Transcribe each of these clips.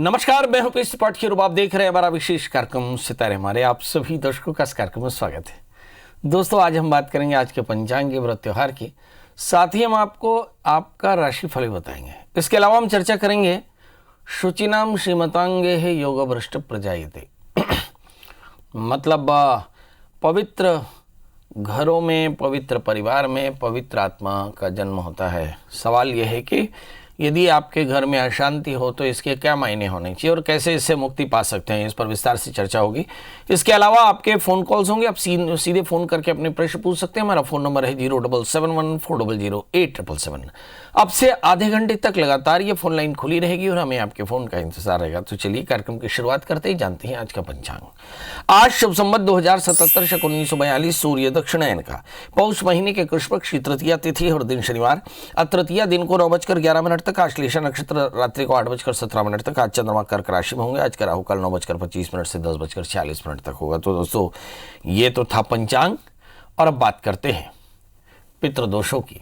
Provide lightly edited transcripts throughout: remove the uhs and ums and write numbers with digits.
नमस्कार, मैं हूं पीस पाठ की रूप। आप देख रहे हैं हमारा विशेष कार्यक्रम सितारे हमारे। आप सभी दर्शकों का इस कार्यक्रम में स्वागत है। दोस्तों, आज हम बात करेंगे आज के पंचांग के व्रत त्योहार की, साथ ही हम आपको आपका राशिफल भी बताएंगे। इसके अलावा हम चर्चा करेंगे शुचिनाम श्रीमतांगे है योग भ्रष्ट प्रजायते मतलब पवित्र घरों में, पवित्र परिवार में पवित्र आत्मा का जन्म होता है। सवाल यह है कि यदि आपके घर में अशांति हो तो इसके क्या मायने होने चाहिए और कैसे इससे मुक्ति पा सकते हैं, इस पर विस्तार से चर्चा होगी। इसके अलावा आपके फ़ोन कॉल्स होंगे, आप सीधे फ़ोन करके अपने प्रश्न पूछ सकते हैं। हमारा फ़ोन नंबर है 07714008777। अब से आधे घंटे तक लगातार ये फ़ोन लाइन खुली रहेगी और हमें आपके फ़ोन का इंतजार रहेगा। तो चलिए कार्यक्रम की शुरुआत करते ही जानते हैं आज का पंचांग। आज शुभ संवत 2077 शक 1942 सूर्य दक्षिणायन का पौष महीने के कृष्ण पक्ष की तृतीया तिथि और दिन शनिवार। तृतीया दिन को 9:11 तक, आश्लेषा नक्षत्र रात्रि को 8:17 तक। आज चंद्रमा कर्क राशि में होंगे। आज का राहु काल 9:25 से 10:46 तक होगा। तो दोस्तों, ये तो था पंचांग और अब बात करते हैं पितृदोषों की।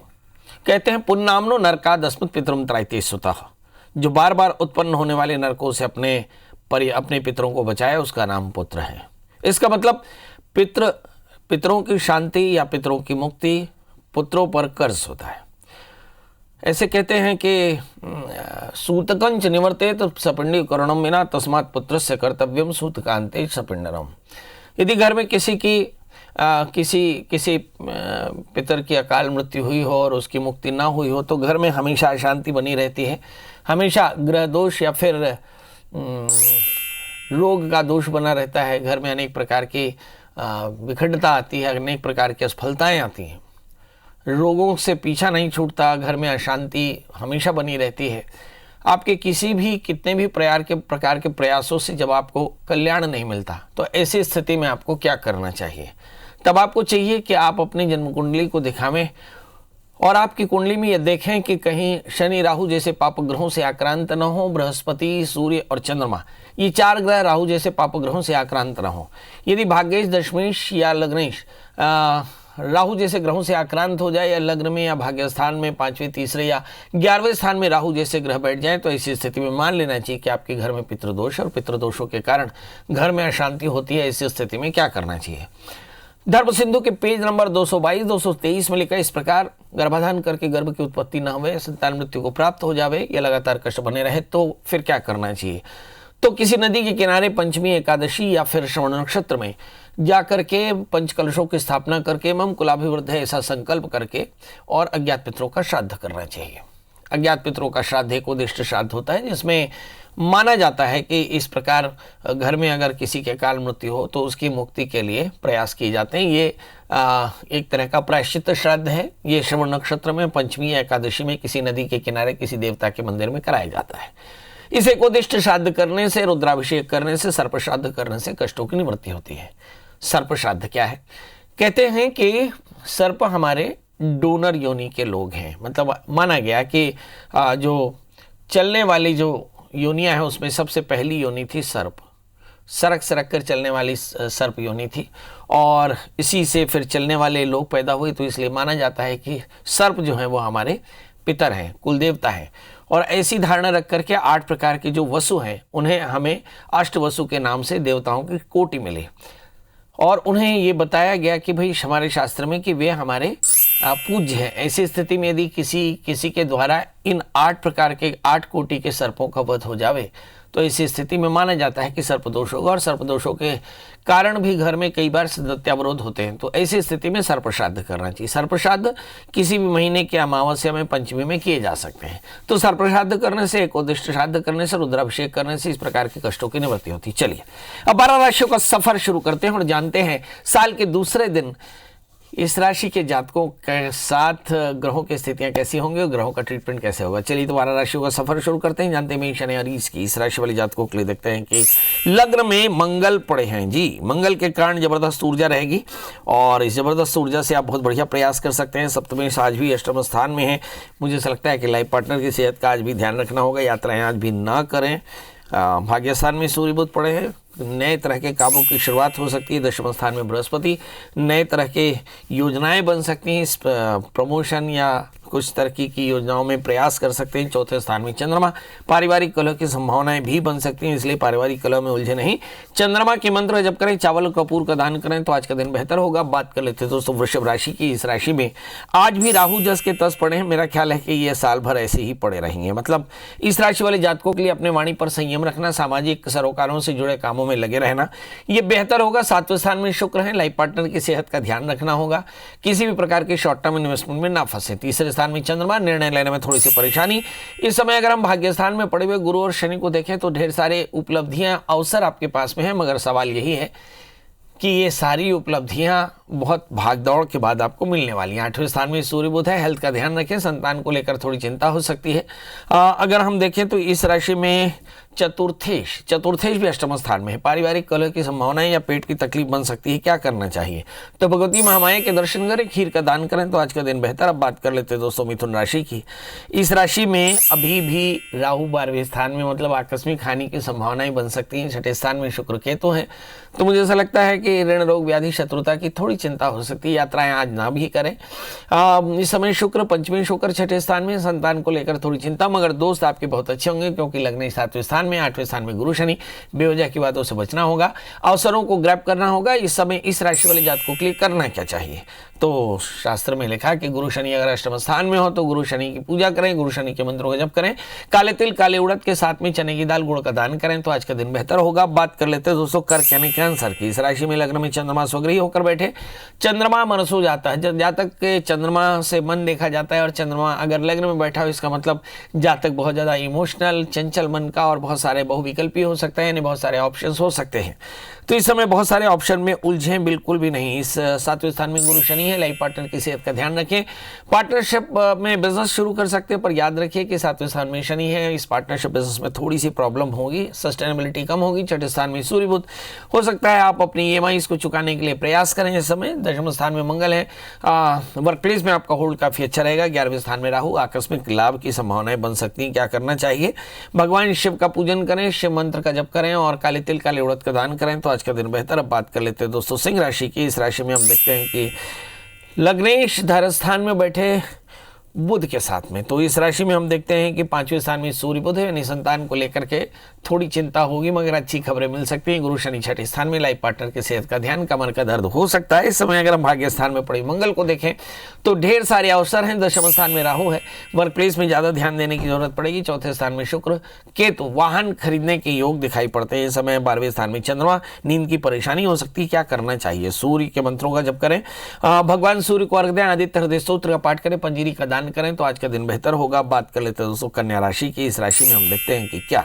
कहते हैं पुन्नामनो नरकाद अस्मत् पितरम त्रायते सुतः, जो बार बार उत्पन्न होने वाले नरकों से अपने पितरों को बचाए उसका नाम पुत्र है। इसका मतलब पितरों की शांति या पितरों की मुक्ति पुत्रों पर कर्ज होता है। ऐसे कहते हैं कि सूतकंच निवर्तेत सपिंडी करणम विना तस्मात् पुत्रस्य कर्तव्यम सूतकांते सपिंडरम। यदि घर में किसी पितर की अकाल मृत्यु हुई हो और उसकी मुक्ति ना हुई हो तो घर में हमेशा अशांति बनी रहती है। हमेशा ग्रह दोष या फिर रोग का दोष बना रहता है। घर में अनेक प्रकार की विखंडता आती है, अनेक प्रकार की असफलताएं आती हैं, रोगों से पीछा नहीं छूटता, घर में अशांति हमेशा बनी रहती है। आपके कितने भी प्रकार के प्रयासों से जब आपको कल्याण नहीं मिलता तो ऐसी स्थिति में आपको क्या करना चाहिए? तब आपको चाहिए कि आप अपनी जन्म कुंडली को दिखावें और आपकी कुंडली में यह देखें कि कहीं शनि राहु जैसे पाप ग्रहों से आक्रांत न हो। बृहस्पति, सूर्य और चंद्रमा, ये 4 ग्रह राहु जैसे पाप ग्रहों से आक्रांत न हो। यदि भाग्येश, दशमेश या लग्नेश राहु जैसे ग्रहों से आक्रांत हो जाए या लग्न में या भाग्य स्थान में 5वें, 3रे या 11वें स्थान में राहु जैसे ग्रह बैठ जाए तो ऐसी स्थिति में मान लेना चाहिए कि आपके घर में पितृदोष और पितृदोषों के कारण घर में अशांति होती है। ऐसी स्थिति में क्या करना चाहिए? धर्म सिंधु के पेज नंबर 222-223 में लिखा इस प्रकार, गर्भाधान करके गर्भ की उत्पत्ति न हुए, संतान मृत्यु को प्राप्त हो जावे या लगातार कष्ट बने रहे तो फिर क्या करना चाहिए? तो किसी नदी के किनारे पंचमी एकादशी या फिर श्रवण नक्षत्र में जाकर के पंचकलशों की स्थापना करके मम कुलाभिवृद्ध है ऐसा संकल्प करके और अज्ञात पितरों का श्राद्ध करना चाहिए। अज्ञात पितरों का श्राद्ध एक उद्दिष्ट श्राद्ध होता है जिसमें माना जाता है कि इस प्रकार घर में अगर किसी के अकाल मृत्यु हो तो उसकी मुक्ति के लिए प्रयास किए जाते हैं। ये एक तरह का प्रायश्चित श्राद्ध है। ये श्रवण नक्षत्र में पंचमी या एकादशी में किसी नदी के किनारे किसी देवता के मंदिर में कराया जाता है। इसे एकोदिष्ट श्राद्ध करने से, रुद्राभिषेक करने से, सर्प श्राद्ध करने से कष्टों की निवृत्ति होती है। सर्प श्राद्ध क्या है? कहते हैं कि सर्प हमारे डोनर योनि के लोग हैं। मतलब माना गया कि जो चलने वाली जो योनियां हैं उसमें सबसे पहली योनि थी सर्प। सरक कर चलने वाली सर्प योनि थी और इसी से फिर चलने वाले लोग पैदा हुए। तो इसलिए माना जाता है कि सर्प जो है वो हमारे पितर हैं, कुल देवता हैं। और ऐसी धारणा रख करके 8 प्रकार के जो वसु हैं उन्हें हमें अष्टवसु के नाम से देवताओं की कोटि मिली और उन्हें ये बताया गया कि भाई हमारे शास्त्र में कि वे हमारे पूज्य हैं। ऐसी स्थिति में यदि किसी के द्वारा इन 8 प्रकार के 8 कोटि के सर्पों का वध हो जावे तो इसी स्थिति में माना जाता है कि सर्पदोष होगा और सर्पदोषों के कारण भी घर में कई बार सदत्यावरोध होते हैं। तो ऐसी स्थिति में सर्प श्राद्ध करना चाहिए। सर्प श्राद्ध किसी भी महीने के अमावस्या में, पंचमी में किए जा सकते हैं। तो सर्प श्राद्ध करने से, एकोदिष्ट श्राद्ध करने से, रुद्राभिषेक करने से इस प्रकार के कष्टों की निवृत्ति होती है। चलिए अब 12 राशियों का सफर शुरू करते हैं और जानते हैं साल के दूसरे दिन इस राशि के जातकों के साथ ग्रहों की स्थितियां कैसी होंगी और ग्रहों का ट्रीटमेंट कैसे होगा। चलिए तो 12 राशियों का सफर शुरू करते हैं। जानते हैं मेष शनि और इस राशि वाले जातकों के लिए देखते हैं कि लग्न में मंगल पड़े हैं जी। मंगल के कारण जबरदस्त ऊर्जा रहेगी और इस जबरदस्त ऊर्जा से आप बहुत बढ़िया प्रयास कर सकते हैं। सप्तमेश आज भी अष्टम स्थान में है। मुझे ऐसा लगता है कि लाइफ पार्टनर की सेहत का आज भी ध्यान रखना होगा। यात्राएं आज भी ना करें। भाग्य स्थान में सूर्य बुध पड़े हैं। नए तरह के कामों की शुरुआत हो सकती है। दशम स्थान में बृहस्पति। नए तरह के योजनाएं बन सकती हैं। प्रमोशन या कुछ तरक्की की योजनाओं में प्रयास कर सकते हैं। चौथे स्थान में चंद्रमा, पारिवारिक कलह की संभावनाएं भी बन सकती हैं, इसलिए पारिवारिक कलह में उलझे नहीं। चंद्रमा के मंत्र जप करें, चावल कपूर का दान करें तो आज का दिन बेहतर होगा। बात कर लेते हैं दोस्तों वृषभ राशि की। इस राशि में आज भी राहु जस के तस पड़े हैं। मेरा ख्याल है कि ये साल भर ऐसे ही पड़े रहेंगे। मतलब इस राशि वाले जातकों के लिए अपने वाणी पर संयम रखना, सामाजिक सरोकारों से जुड़े कामों में लगे रहना, ये बेहतर होगा। सातवें स्थान में शुक्र है, लाइफ पार्टनर की सेहत का ध्यान रखना होगा, किसी भी प्रकार के शॉर्ट टर्म इन्वेस्टमेंट में ना फंसे। तीसरे स्थान में चंद्रमा, निर्णय लेने में थोड़ी सी परेशानी। इस समय अगर हम भाग्य स्थान में पड़े हुए गुरु और शनि को देखें तो ढेर सारे उपलब्धियां, अवसर आपके पास में है, मगर सवाल यही है कि ये सारी उपलब्धियां बहुत भागदौड़ के बाद आपको मिलने वाली हैं। आठवें स्थान में सूर्य बुध है, हेल्थ का ध्यान रखें, संतान को लेकर थोड़ी चिंता हो सकती है। अगर हम देखें तो इस राशि में चतुर्थेश भी अष्टम स्थान में है। पारिवारिक कलह की संभावनाएं या पेट की तकलीफ बन सकती है, क्या करना चाहिए? तो भगवती महामाया के दर्शन करें, खीर का दान करें तो आज का दिन बेहतर। अब बात कर लेते हैं दोस्तों मिथुन राशि की। इस राशि में अभी भी राहु 12वें स्थान में, मतलब आकस्मिक हानि की संभावनाएं बन सकती हैं। छठे स्थान में शुक्र केतु है, तो मुझे ऐसा लगता है कि ऋण रोग व्याधि शत्रुता की थोड़ी चिंता हो सकती है। यात्राएं आज ना भी करें। इस समय शुक्र पंचमी शुक्र छठे स्थान में, संतान को लेकर थोड़ी चिंता, मगर दोस्त आपके बहुत अच्छे होंगे क्योंकि लग्न 7वें स्थान में, 8वें स्थान में गुरु शनि, बेवजह की बातों से बचना होगा, अवसरों को ग्रैब करना होगा। इस समय इस राशि वाले जातकों के लिए करना क्या चाहिए? तो शास्त्र में लिखा कि गुरु शनि अगर अष्टम स्थान में हो तो गुरु शनि की पूजा करें, गुरु शनि के मंत्रों का जप करें, काले तिल काले उड़द के साथ में चने की दाल गुड़ का दान करें तो आज का दिन बेहतर होगा। बात कर लेते हैं दोस्तों कर्क यानी कैंसर की। इस राशि में लग्न में चंद्रमा स्वग्रही होकर बैठे, चंद्रमा मनसो जाता है। जब जातक के चंद्रमा से मन देखा जाता है और चंद्रमा अगर लग्न में बैठा हो, इसका मतलब जातक बहुत ज्यादा इमोशनल, चंचल मन का और बहुत सारे बहुविकल्पी हो सकता है, यानी बहुत सारे ऑप्शंस हो सकते हैं। तो इस समय बहुत सारे ऑप्शन में उलझे बिल्कुल भी नहीं। इस 7वें स्थान में गुरु शनि है, लाइफ पार्टनर की सेहत का ध्यान रखें। पार्टनरशिप में बिजनेस शुरू कर सकते हैं, पर याद रखिए कि 7वें स्थान में शनि है, इस पार्टनरशिप बिजनेस में थोड़ी सी प्रॉब्लम होगी, सस्टेनेबिलिटी कम होगी। छठे स्थान में सूर्य बुध, हो सकता है आप अपनी EMIs को चुकाने के लिए प्रयास करें इस समय। दशम स्थान में मंगल है, वर्क प्लेस में आपका होल्ड काफी अच्छा रहेगा। 11वें स्थान में राहु, आकस्मिक लाभ की संभावनाएं बन सकती हैं, क्या करना चाहिए? भगवान शिव का पूजन करें, शिव मंत्र का जप करें और काले तिल काले उड़द का दान करें तो आज का दिन बेहतर। अब बात कर लेते हैं दोस्तों सिंह राशि की। इस राशि में हम देखते हैं कि लग्नेश धरस्थान में बैठे बुध के साथ में, तो इस राशि में हम देखते हैं कि 5वें स्थान में सूर्य बुध है, यानी संतान को लेकर के थोड़ी चिंता होगी, मगर अच्छी खबरें मिल सकती हैं। गुरु शनि छठे स्थान में, लाइफ पार्टनर की सेहत का ध्यान, कमर का दर्द हो सकता है। इस समय अगर हम भाग्य स्थान में पड़े मंगल को देखें तो ढेर सारे अवसर हैं। दशम स्थान में राहु है, वर्क प्लेस में ज्यादा ध्यान देने की जरूरत पड़ेगी। चौथे स्थान में शुक्र केतु, वाहन खरीदने के योग दिखाई पड़ते हैं। इस समय 12वें स्थान में चंद्रमा, नींद की परेशानी हो सकती है, क्या करना चाहिए? सूर्य के मंत्रों का जप करें, भगवान सूर्य को अर्घ्य दें, आदित्य हृदय स्तोत्र का पाठ करें, पंजीरी का दान करें तो आज का दिन बेहतर होगा। बात कर लेते हैं दोस्तों कन्या राशि की। इस राशि में हम देखते हैं कि क्या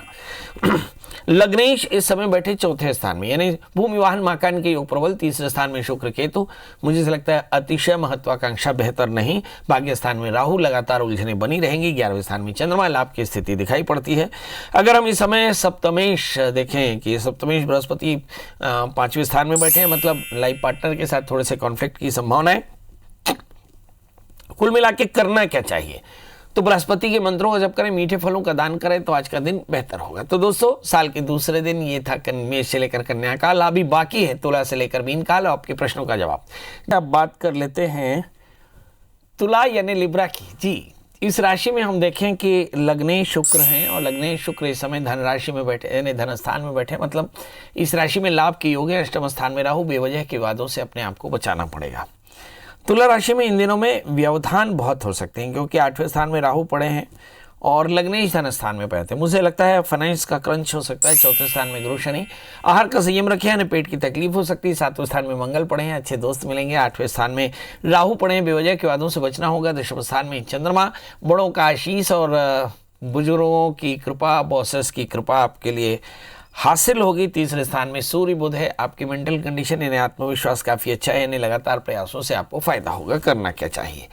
लग्नेश इस समय बैठे चौथे स्थान में, यानी भूमि वाहन मकान के योग प्रबल। तीसरे स्थान में शुक्र केतु, मुझे लगता है अतिशय महत्वाकांक्षा बेहतर नहीं। भाग्य स्थान में राहु, लगातार उलझने बनी रहेंगी। 11वें स्थान में चंद्रमा, लाभ की स्थिति दिखाई पड़ती है। अगर हम इस समय सप्तमेश देखें कि सप्तमेश बृहस्पति 5वें स्थान में बैठे हैं, मतलब लाइफ पार्टनर के साथ थोड़े से कॉन्फ्लिक्ट की संभावना है। कुल मिला के करना क्या चाहिए? तो बृहस्पति के मंत्रों का जप करें, मीठे फलों का दान करें तो आज का दिन बेहतर होगा। तो दोस्तों साल के दूसरे दिन ये था मेष से लेकर कन्या काल, अभी बाकी है तुला से लेकर मीन काल। आपके प्रश्नों का जवाब अब बात कर लेते हैं तुला यानी लिब्रा की। जी, इस राशि में हम देखें कि लग्ने शुक्र हैं और लग्ने शुक्र इस समय धन राशि में बैठे, यानी धन स्थान में बैठे, मतलब इस राशि में लाभ के योग है। अष्टम स्थान में राहु, बेवजह के वादों से अपने आप को बचाना पड़ेगा। तुला राशि में इन दिनों में व्यवधान बहुत हो सकते हैं क्योंकि 8वें स्थान में राहु पड़े हैं और लग्नेश धन स्थान में पड़े थे। मुझे लगता है फाइनेंस का क्रंच हो सकता है। चौथे स्थान में गुरु शनि, आहार का संयम रखें, यानी पेट की तकलीफ हो सकती है। 7वें स्थान में मंगल पड़े हैं, अच्छे दोस्त मिलेंगे। 8वें स्थान में राहु पड़े हैं, बेवजह के वादों से बचना होगा। दशम स्थान में चंद्रमा, बड़ों का आशीष और बुजुर्गों की कृपा, बॉसेस की कृपा आपके लिए हासिल होगी। तीसरे स्थान में सूर्य बुध है, आपकी मेंटल कंडीशन यानी आत्मविश्वास काफी अच्छा है, यानी लगातार प्रयासों से आपको फायदा होगा। करना क्या चाहिए?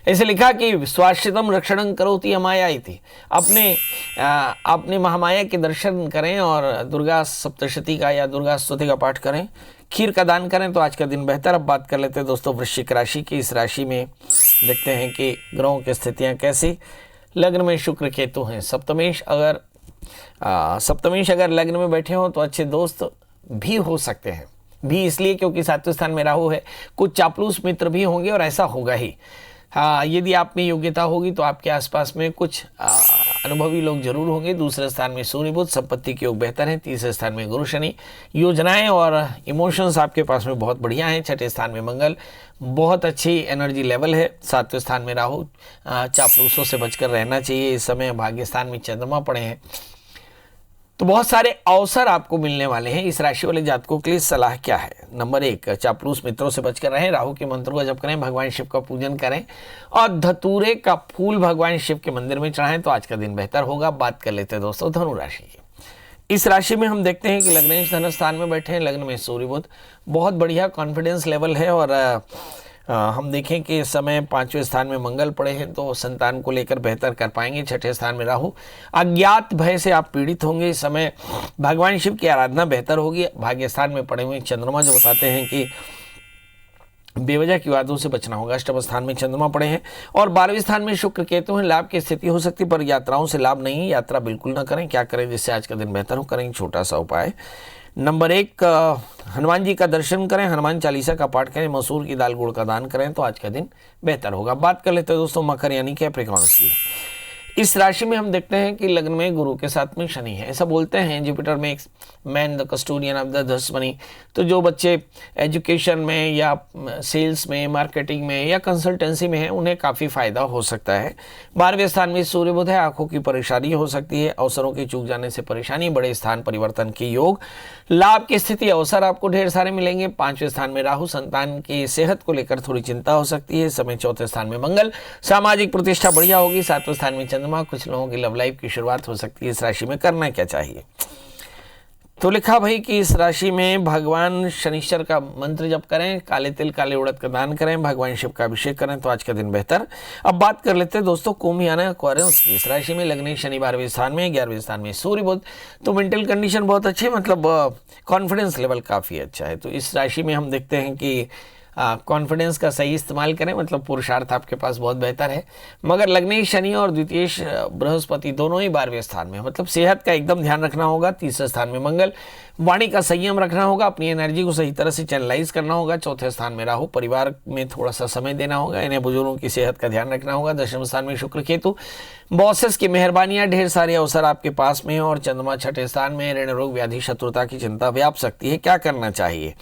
ऐसे लिखा कि स्वाश्रितम रक्षणं करोति अमाया इति, अपने महामाया के दर्शन करें और दुर्गा सप्तशती का या दुर्गा स्तुति का पाठ करें, खीर का दान करें तो आज का दिन बेहतर। अब बात कर लेते हैं दोस्तों वृश्चिक राशि की। इस राशि में देखते हैं कि ग्रहों की स्थितियां कैसी। लग्न में शुक्र केतु हैं। सप्तमेश अगर लग्न में बैठे हो तो अच्छे दोस्त भी हो सकते हैं, भी इसलिए क्योंकि 7वें स्थान में राहु है। कुछ चापलूस मित्र भी होंगे और ऐसा होगा ही। हाँ, यदि आप में योग्यता होगी तो आपके आसपास में कुछ अनुभवी लोग जरूर होंगे। दूसरे स्थान में सूर्य बुध, संपत्ति के योग बेहतर हैं। तीसरे स्थान में गुरु शनि, योजनाएं और इमोशंस आपके पास में बहुत बढ़िया हैं। छठे स्थान में मंगल, बहुत अच्छी एनर्जी लेवल है। सातवें स्थान में राहु, चापलूसों से बचकर रहना चाहिए। इस समय भाग्य स्थान में चंद्रमा पड़े हैं, तो बहुत सारे अवसर आपको मिलने वाले हैं। इस राशि वाले जातकों के लिए सलाह क्या है? नंबर 1, चापलूस मित्रों से बचकर रहें। राहु के मंत्रों का जप करें, भगवान शिव का पूजन करें और धतूरे का फूल भगवान शिव के मंदिर में चढ़ाएं तो आज का दिन बेहतर होगा। बात कर लेते हैं दोस्तों धनु राशि की। इस राशि में हम देखते हैं कि लग्नेश धन स्थान में बैठे हैं। लग्न में सूर्य बुध, बहुत बढ़िया कॉन्फिडेंस लेवल है। और हम देखें कि इस समय 5वें स्थान में मंगल पड़े हैं, तो संतान को लेकर बेहतर कर पाएंगे। छठे स्थान में राहु, अज्ञात भय से आप पीड़ित होंगे। इस समय भगवान शिव की आराधना बेहतर होगी। भाग्य स्थान में पड़े हुए चंद्रमा जो बताते हैं कि बेवजह की बातों से बचना होगा। अष्टम स्थान में चंद्रमा पड़े हैं और 12वें स्थान में शुक्र केतु हैं। लाभ की स्थिति हो सकती पर यात्राओं से लाभ नहीं है। यात्रा बिल्कुल ना करें। क्या करें जिससे आज का दिन बेहतर हो? करें छोटा सा उपाय। नंबर 1, हनुमान जी का दर्शन करें, हनुमान चालीसा का पाठ करें, मसूर की दाल गुड़ का दान करें तो आज का दिन बेहतर होगा। बात कर लेते हैं दोस्तों मकर यानी कैप्रिकॉर्न्स की। इस राशि में हम देखते हैं कि लग्न में गुरु के साथ में शनि है। ऐसा बोलते हैं Jupiter makes man the custodian of the दस मनी। तो जो बच्चे एजुकेशन में या सेल्स में, मार्केटिंग में या कंसल्टेंसी में है उन्हें काफ़ी फायदा हो सकता है। 12वें स्थान में सूर्य बुध है, आंखों की परेशानी हो सकती है। अवसरों के चूक जाने से परेशानी, बड़े स्थान परिवर्तन के योग, लाभ की स्थिति, अवसर आपको ढेर सारे मिलेंगे। 5वें स्थान में राहु, संतान की सेहत को लेकर थोड़ी चिंता हो सकती है। इस समय 4थे स्थान में मंगल, सामाजिक प्रतिष्ठा बढ़िया होगी। 7वें स्थान में चंद्रमा, कुछ लोगों की लव लाइफ की शुरुआत हो सकती है। इस राशि में करना क्या चाहिए? तो लिखा भाई कि इस राशि में भगवान शनिश्चर का मंत्र जप करें, काले तिल काले उड़द का दान करें, भगवान शिव का अभिषेक करें तो आज का दिन बेहतर। अब बात कर लेते हैं दोस्तों कुंभ यानी एक्वेरियस की। इस राशि में लग्न शनि 12वें स्थान में, 11वें स्थान में सूर्य बुध, तो मेंटल कंडीशन बहुत अच्छी है, मतलब कॉन्फिडेंस लेवल काफ़ी अच्छा है। तो इस राशि में हम देखते हैं कि कॉन्फिडेंस का सही इस्तेमाल करें, मतलब पुरुषार्थ आपके पास बहुत बेहतर है। मगर लग्न शनि और द्वितीय बृहस्पति दोनों ही 12वें स्थान में, मतलब सेहत का एकदम ध्यान रखना होगा। 3रे स्थान में मंगल, वाणी का संयम रखना होगा, अपनी एनर्जी को सही तरह से चैनलाइज करना होगा। 4थे स्थान में राहु, परिवार में थोड़ा सा समय देना होगा, इन्हें बुजुर्गों की सेहत का ध्यान रखना होगा। 10वें स्थान में शुक्र केतु, बॉसेस की मेहरबानियां, ढेर सारे अवसर आपके पास में हैं। और चंद्रमा 6ठे स्थान में, ऋण रोग व्याधि शत्रुता की चिंता व्याप सकती है। क्या करना चाहिए?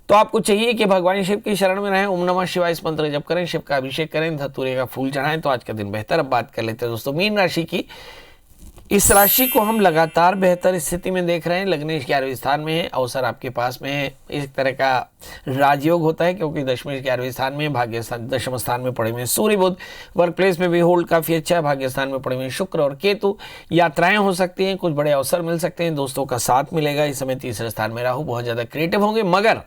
तो आपको चाहिए कि भगवान शिव की शरण में रहें, ओम नमः शिवाय इस मंत्र जप करें, शिव का अभिषेक करें, धतूरे का फूल चढ़ाएं तो आज का दिन बेहतर। अब बात कर लेते हैं दोस्तों मीन राशि की। इस राशि को हम लगातार बेहतर स्थिति में देख रहे हैं। लग्नेश 11वें स्थान में है, अवसर आपके पास में है। इस तरह का राजयोग होता है क्योंकि दशमेश 11वें स्थान में, भाग्य स्थान 10वें स्थान में पड़े हुए सूर्य बुध, वर्क प्लेस में भी होल्ड काफ़ी अच्छा है। भाग्य स्थान में पड़े हुए शुक्र और केतु, यात्राएं हो सकती हैं, कुछ बड़े अवसर मिल सकते हैं, दोस्तों का साथ मिलेगा। इस समय 3रे स्थान में राहु, बहुत ज़्यादा क्रिएटिव होंगे मगर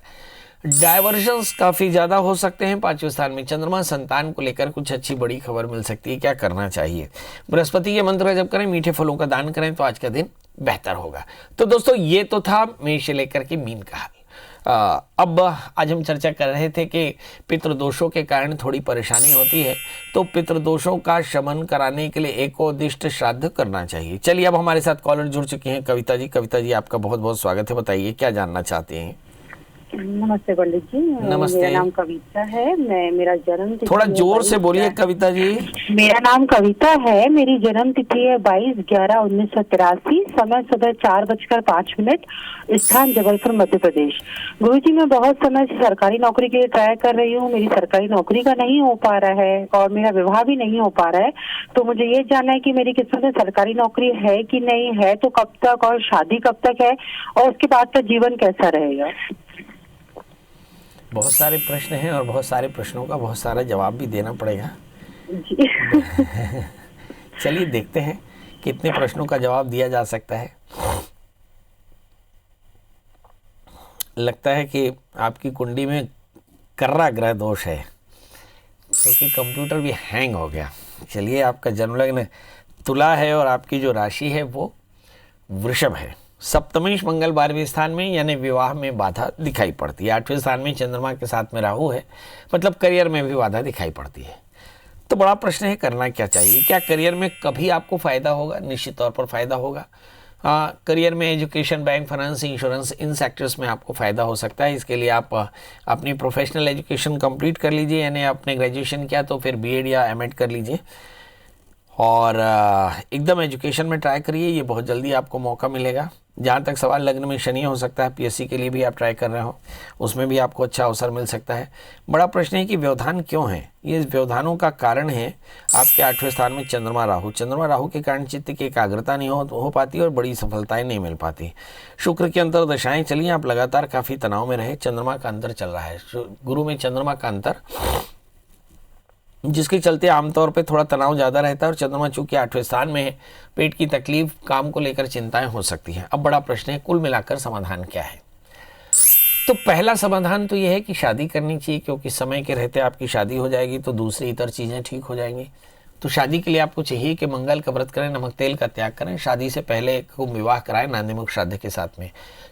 डायवर्जन्स काफ़ी ज़्यादा हो सकते हैं। 5वें स्थान में चंद्रमा, संतान को लेकर कुछ अच्छी बड़ी खबर मिल सकती है। क्या करना चाहिए? बृहस्पति के मंत्र का जप करें, मीठे फलों का दान करें तो आज का दिन बेहतर होगा। तो दोस्तों ये तो था मेष से लेकर के मीन का हाल। अब आज हम चर्चा कर रहे थे कि पितृदोषों के कारण थोड़ी परेशानी होती है, तो पितृदोषों का शमन कराने के लिए एकोदिष्ट श्राद्ध करना चाहिए। चलिए अब हमारे साथ कॉलर जुड़ चुके हैं कविता जी। कविता जी आपका बहुत बहुत स्वागत है, बताइए क्या जानना चाहते हैं? नमस्ते पंडित जी। नमस्ते। मेरा नाम कविता है। मेरा जन्म तिथि थोड़ा जोर से बोलिए कविता जी। मेरा नाम कविता है। मेरी जन्म तिथि है 22/11/1983। समय सुबह 4:05, स्थान जबलपुर मध्य प्रदेश। गुरुजी मैं बहुत समय से सरकारी नौकरी के लिए ट्राई कर रही हूँ। मेरी सरकारी नौकरी का नहीं हो पा रहा है और मेरा विवाह भी नहीं हो पा रहा है। तो मुझे ये जानना है कि मेरी किस्मत में सरकारी नौकरी है कि नहीं है, तो कब तक, और शादी कब तक है, और उसके बाद का जीवन कैसा रहेगा? बहुत सारे प्रश्न हैं और बहुत सारे प्रश्नों का बहुत सारा जवाब भी देना पड़ेगा जी। चलिए देखते हैं कितने प्रश्नों का जवाब दिया जा सकता है। लगता है कि आपकी कुंडी में कर्रा ग्रह दोष है क्योंकि कंप्यूटर भी हैंग हो गया। चलिए आपका जन्म लग्न तुला है और आपकी जो राशि है वो वृषभ है। सप्तमेश मंगल 12वें स्थान में, यानी विवाह में बाधा दिखाई पड़ती है। 8वें स्थान में चंद्रमा के साथ में राहु है, मतलब करियर में भी बाधा दिखाई पड़ती है। तो बड़ा प्रश्न है करना क्या चाहिए? क्या करियर में कभी आपको फ़ायदा होगा? निश्चित तौर पर फ़ायदा होगा। करियर में एजुकेशन, बैंक, फाइनेंस, इंश्योरेंस, इन सेक्टर्स में आपको फ़ायदा हो सकता है। इसके लिए आप अपनी प्रोफेशनल एजुकेशन कंप्लीट कर लीजिए, यानी आपने ग्रेजुएशन किया तो फिर बीएड या एमएड कर लीजिए और एकदम एजुकेशन में ट्राई करिए, ये बहुत जल्दी आपको मौका मिलेगा। जहाँ तक सवाल लग्न में शनि हो सकता है, पीएससी के लिए भी आप ट्राई कर रहे हो, उसमें भी आपको अच्छा अवसर मिल सकता है। बड़ा प्रश्न है कि व्यवधान क्यों है? ये व्यवधानों का कारण है आपके 8वें स्थान में चंद्रमा राहु। चंद्रमा राहु के कारण चित्त की एकाग्रता नहीं हो पाती और बड़ी सफलताएं नहीं मिल पाती। शुक्र की अंतर्दशाएं चली, आप लगातार काफ़ी तनाव में रहे। चंद्रमा का अंतर चल रहा है, गुरु में चंद्रमा का अंतर, जिसके चलते आमतौर पे थोड़ा तनाव ज़्यादा रहता है और चंद्रमा चूंकि 8वें स्थान में है, पेट की तकलीफ, काम को लेकर चिंताएं हो सकती हैं। अब बड़ा प्रश्न है कुल मिलाकर समाधान क्या है? तो पहला समाधान तो यह है कि शादी करनी चाहिए, क्योंकि समय के रहते आपकी शादी हो जाएगी तो दूसरी इतर चीज़ें ठीक हो जाएंगी। तो शादी के लिए आपको चाहिए कि मंगल का व्रत करें, नमक तेल का त्याग करें, शादी से पहले कुंभ विवाह कराएं नांदीमुख श्राद्ध के साथ में।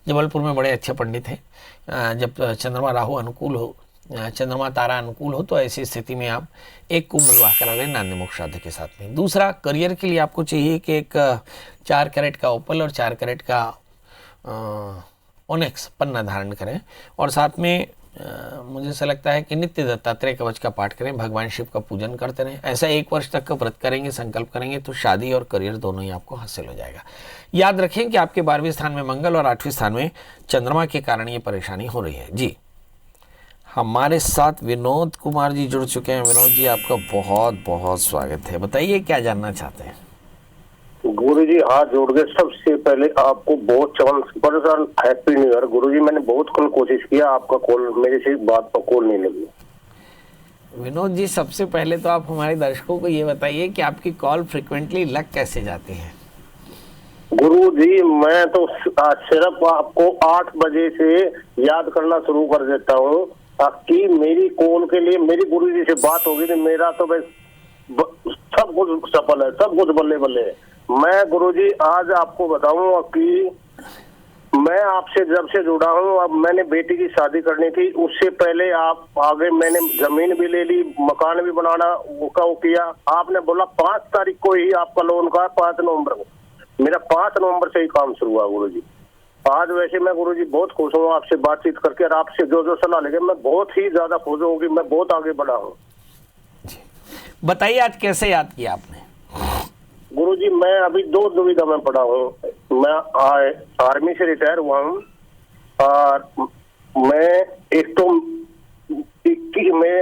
जबलपुर में बड़े अच्छे पंडित हैं। जब चंद्रमा राहु अनुकूल हो, चंद्रमा तारा अनुकूल हो, तो ऐसी स्थिति में आप एक कुंभ विवाह करा लें नांदीमुख श्राद्ध के साथ में। दूसरा, करियर के लिए आपको चाहिए कि एक 4 कैरेट का ओपल और 4 कैरेट का ओनेक्स पन्ना धारण करें और साथ में मुझे ऐसा लगता है कि नित्य दत्तात्रेय कवच का पाठ करें, भगवान शिव का पूजन करते रहें। ऐसा 1 वर्ष तक का व्रत करेंगे, संकल्प करेंगे तो शादी और करियर दोनों ही आपको हासिल हो जाएगा। याद रखें कि आपके 12वें स्थान में मंगल और 8वें स्थान में चंद्रमा के कारण ये परेशानी हो रही है। जी, हमारे साथ विनोद कुमार जी जुड़ चुके हैं। विनोद जी, आपका बहुत बहुत स्वागत है। बताइए क्या जानना चाहते हैं? गुरुजी हाथ जोड़ के सबसे पहले आपको बहुत चमन हैप्पी न्यू ईयर। गुरुजी, मैंने बहुत कल कोशिश किया, आपका कॉल मेरे से बात पर कॉल नहीं लगी। विनोद जी, सबसे पहले तो आप हमारे दर्शकों को ये बताइए कि आपकी कॉल फ्रिक्वेंटली लग कैसे जाती है? गुरुजी, मैं तो सिर्फ आपको 8 बजे से याद करना शुरू कर देता हूँ कि मेरी कॉल के लिए मेरी गुरुजी से बात होगी तो मेरा तो बस सब कुछ सफल है, सब कुछ बल्ले बल्ले है। मैं गुरुजी आज आपको बताऊंगा कि मैं आपसे जब से जुड़ा हूँ, अब मैंने बेटी की शादी करनी थी, उससे पहले आप आगे मैंने जमीन भी ले ली, मकान भी बनाना वो किया। आपने बोला 5 तारीख को ही आपका लोन का 5 नवंबर को, मेरा 5 नवंबर से ही काम शुरू हुआ गुरुजी। आज वैसे मैं गुरुजी बहुत खुश हूँ आपसे बातचीत करके और आपसे जो जो सलाह लेके मैं बहुत ही ज्यादा खुश हूँ कि मैं बहुत आगे बढ़ा हूँ। बताइए आज कैसे याद किया आपने? गुरुजी, मैं अभी 2 दुविधा में पड़ा हूँ। मैं आर्मी से रिटायर हुआ हूँ और मैं एक तो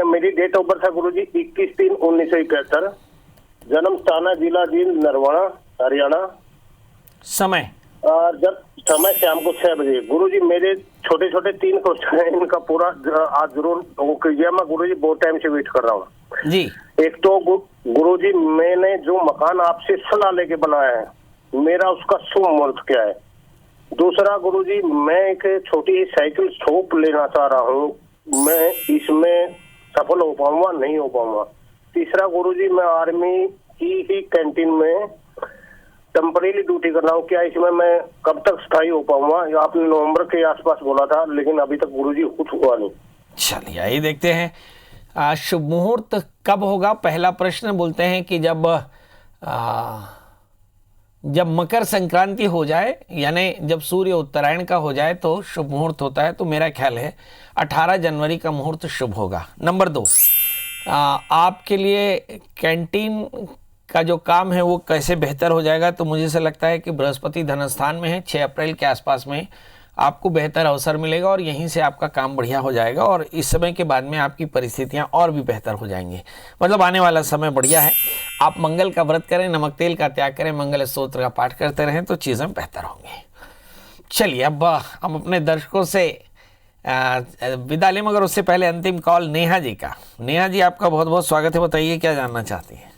मेरी डेट ऑफ बर्थ है गुरुजी 21/3/1971, जन्म स्थान जिला जींद नरवाना हरियाणा, समय और जब समय शाम को 6 बजे। गुरुजी, मेरे छोटे छोटे 3 क्वेश्चन है, इनका पूरा आज जरूर वो कीजिए। मैं गुरुजी बहुत टाइम से वेट कर रहा हूँ जी। एक तो गुरुजी, मैंने जो मकान आपसे सलाह लेके बनाया है, मेरा उसका शुभ मुहूर्त क्या है? दूसरा गुरुजी, मैं एक छोटी साइकिल शॉप लेना चाह रहा हूँ, मैं इसमें सफल हो पाऊंगा नहीं हो पाऊंगा? तीसरा गुरुजी, मैं आर्मी की ही कैंटीन में टेम्परेरी ड्यूटी कर रहा हूँ, क्या इसमें मैं कब तक स्थायी हो पाऊंगा? आपने नवंबर के आसपास बोला था, लेकिन अभी तक गुरुजी कुछ हुआ नहीं। चलिए आइए देखते हैं शुभ मुहूर्त कब होगा। पहला प्रश्न बोलते हैं कि जब मकर संक्रांति हो जाए, यानी जब सूर्य उत्तरायण का हो जाए तो शुभ मुहूर्त होता है। तो मेरा ख्याल है 18 जनवरी का मुहूर्त शुभ होगा। नंबर 2, आपके लिए कैंटीन का जो काम है वो कैसे बेहतर हो जाएगा? तो मुझे ऐसा लगता है कि बृहस्पति धनस्थान में है, 6 अप्रैल के आसपास में आपको बेहतर अवसर मिलेगा और यहीं से आपका काम बढ़िया हो जाएगा और इस समय के बाद में आपकी परिस्थितियां और भी बेहतर हो जाएंगी। मतलब आने वाला समय बढ़िया है। आप मंगल का व्रत करें, नमक तेल का त्याग करें, मंगल स्तोत्र का पाठ करते रहें तो चीज़ें बेहतर होंगी। चलिए अब हम अपने दर्शकों से विदा लें, मगर उससे पहले अंतिम कॉल नेहा जी का। नेहा जी, आपका बहुत बहुत स्वागत है। बताइए क्या जानना चाहती हैं?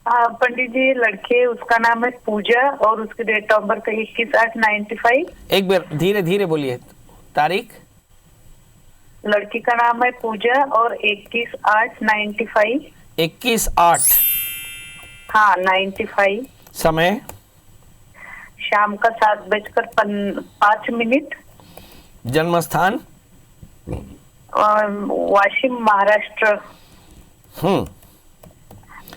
पंडित जी, लड़के उसका नाम है पूजा और उसकी डेट ऑफ बर्थ 21/8/95। एक बार धीरे धीरे बोलिए। तारीख? लड़की का नाम है पूजा और 21/8/95। 21/8? हाँ, 95। समय? शाम का 7:05। जन्म स्थान? वाशिम, महाराष्ट्र।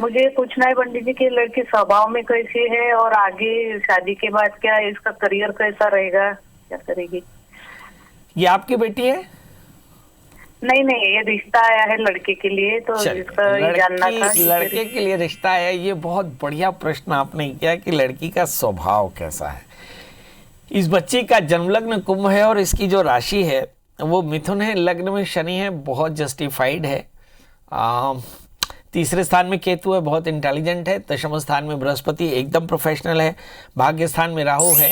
मुझे पूछना है पंडित जी कि लड़की स्वभाव में कैसी है और आगे शादी के बाद क्या इसका करियर कैसा रहेगा, क्या करेगी? ये आपकी बेटी है? नहीं, ये रिश्ता आया है लड़के के लिए, तो इसका ये जानना था कि लड़के के लिए रिश्ता आया। ये बहुत बढ़िया प्रश्न आपने किया कि लड़की का स्वभाव कैसा है। इस बच्ची का जन्म लग्न कुंभ है और इसकी जो राशि है वो मिथुन है, लग्न में शनि है, बहुत जस्टिफाइड है। तीसरे स्थान में केतु है, बहुत इंटेलिजेंट है। दशम स्थान में बृहस्पति एकदम प्रोफेशनल है। भाग्य स्थान में राहु है,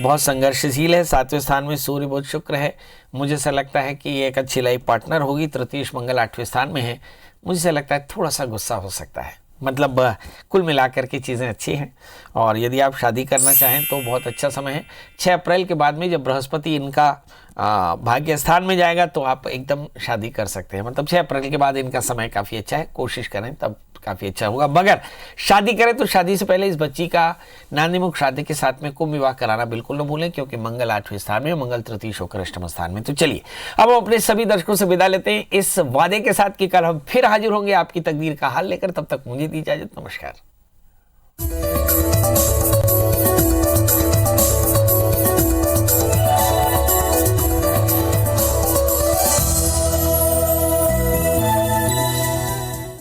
बहुत संघर्षशील है। सातवें स्थान में सूर्य बुध शुक्र है। मुझे ऐसा लगता है कि ये एक अच्छी लाइफ पार्टनर होगी। तृतीयेश मंगल 8वें स्थान में है। मुझे ऐसा लगता है थोड़ा सा गुस्सा हो सकता है, मतलब कुल मिलाकर के चीज़ें अच्छी हैं। और यदि आप शादी करना चाहें तो बहुत अच्छा समय है। 6 अप्रैल के बाद में जब बृहस्पति इनका भाग्य स्थान में जाएगा तो आप एकदम शादी कर सकते हैं। मतलब 6 अप्रैल के बाद इनका समय काफ़ी अच्छा है, कोशिश करें तब काफ़ी अच्छा होगा। मगर शादी करें तो शादी से पहले इस बच्ची का नांदीमुख शादी के साथ में कुंभ विवाह कराना बिल्कुल न भूलें, क्योंकि मंगल 8वें स्थान में, मंगल तृतीय शुक्र अष्टम स्थान में। तो चलिए अब हम अपने सभी दर्शकों से विदा लेते हैं इस वादे के साथ कि कल हम फिर हाजिर होंगे आपकी तकदीर का हाल लेकर। तब तक मुझे दी इजाजत, नमस्कार।